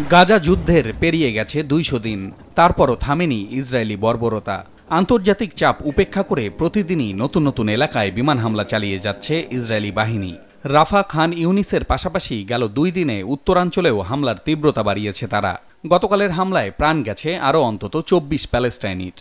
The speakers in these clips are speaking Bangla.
গাজা যুদ্ধের পেরিয়ে গেছে ২০০ দিন, তারপরও থামেনি ইসরায়েলি বর্বরতা। আন্তর্জাতিক চাপ উপেক্ষা করে প্রতিদিনই নতুন নতুন এলাকায় বিমান হামলা চালিয়ে যাচ্ছে ইসরায়েলি বাহিনী। রাফা, খান ইউনিসের পাশাপাশি গেল ২ দিনে উত্তরাঞ্চলেও হামলার তীব্রতা বাড়িয়েছে তারা। গতকালের হামলায় প্রাণ গেছে আরও অন্তত ২৪ প্যালেস্টাইনির।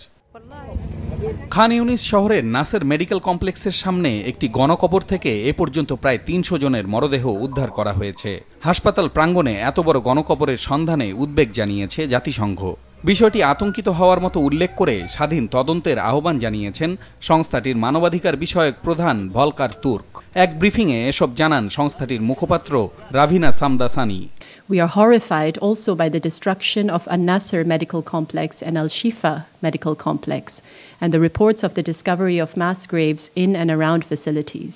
খান ইউনিস শহরের নাসের মেডিকেল কমপ্লেক্সের সামনে একটি গণকবর থেকে এ পর্যন্ত প্রায় ৩০০ জনের মরদেহ উদ্ধার করা হয়েছে। হাসপাতাল প্রাঙ্গণে এত বড় গণকবরের সন্ধানে উদ্বেগ জানিয়েছে জাতিসংঘ। বিষয়টি আতঙ্কিত হওয়ার মতো উল্লেখ করে স্বাধীন তদন্তের আহ্বান জানিয়েছেন সংস্থাটির মানবাধিকার বিষয়ক প্রধান ভলকার তুর্ক। এক ব্রিফিংয়ে এসব জানান সংস্থাটির মুখপাত্র Raveena সামদাসানি। We are horrified also by the destruction of An-Nasr Medical Complex and Al-Shifa Medical Complex and the reports of the discovery of mass graves in and around facilities.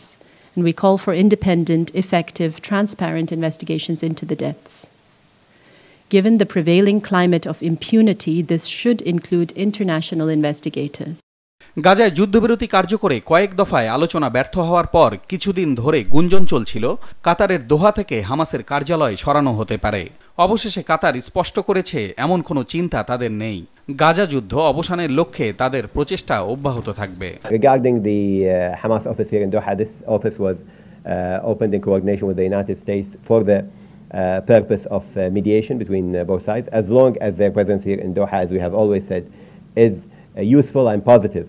And we call for independent, effective, transparent investigations into the deaths. Given the prevailing climate of impunity, this should include international investigators. গাজায় যুদ্ধবিরতি কার্যকরে কয়েক দফায় আলোচনা ব্যর্থ হওয়ার পর কিছুদিন ধরে গুঞ্জন চলছিল কাতারের দোহা থেকে হামাসের কার্যালয় সরানো হতে পারে। অবশেষে কাতার স্পষ্ট করেছে এমন কোনো চিন্তা তাদের নেই। গাজা যুদ্ধ অবসানের লক্ষ্যে তাদের প্রচেষ্টা অব্যাহত থাকবে। Regarding the Hamas office here in Doha, this office was opened in coordination with the United States for the purpose of mediation between both sides. As long as their presence here in Doha, as we have always said, is useful and positive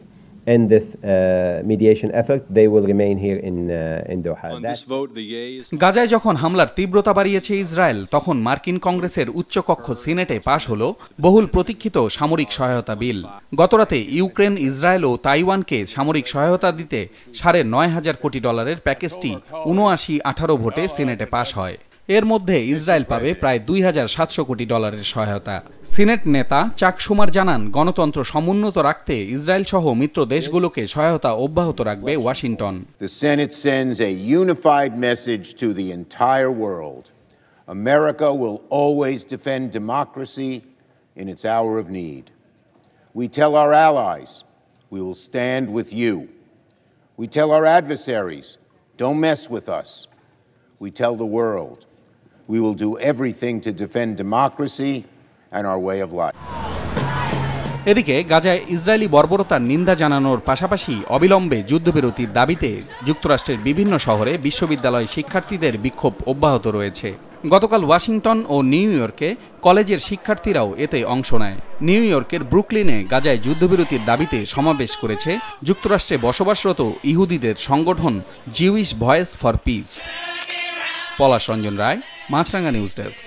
in this mediation effort, they will remain here in Doha. গাজায় যখন হামলার তীব্রতা বাড়িয়েছে ইসরায়েল, তখন মার্কিন কংগ্রেসের উচ্চকক্ষ সিনেটে পাশ হলো বহুল প্রতীক্ষিত সামরিক সহায়তা বিল। গতরাতে ইউক্রেন, ইসরায়েল ও তাইওয়ানকে সামরিক সহায়তা দিতে $9,500 কোটি প্যাকেজটি ৭৯-১৮ ভোটে সিনেটে পাশ হয়। এর মধ্যে ইসরায়েল পাবে প্রায় $2,700 কোটি সহায়তা। সিনেট নেতা চাক শুমার জানান, গণতন্ত্র সমুন্নত রাখতে ইসরায়েল সহ মিত্র দেশগুলোকে সহায়তা অব্যাহত রাখবে Washington. The Senate sends a unified message to the entire world. America will always defend democracy in its hour of need. We tell our allies, we will stand with you. We tell our adversaries, don't mess with us. We tell the world, we will do everything to defend democracy and our way of life. এদিকে গাজায় ইসরায়েলি বর্বরতার নিন্দা জানানোর পাশাপাশি অবিলম্বে যুদ্ধবিরতির দাবিতে যুক্তরাষ্ট্রের বিভিন্ন শহরে বিশ্ববিদ্যালয় শিক্ষার্থীদের বিক্ষোভ অব্যাহত রয়েছে। গতকাল ওয়াশিংটন ও নিউ ইয়র্কে কলেজের শিক্ষার্থীরাও এতে অংশ নেয়। নিউ ইয়র্কের ব্রুকলিনে গাজায় যুদ্ধবিরতির দাবিতে সমাবেশ করেছে যুক্তরাষ্ট্রে বসবাসরত ইহুদিদের সংগঠন Jewish Voice for Peace. Palash Ranjan Roy, Maasranga news desk.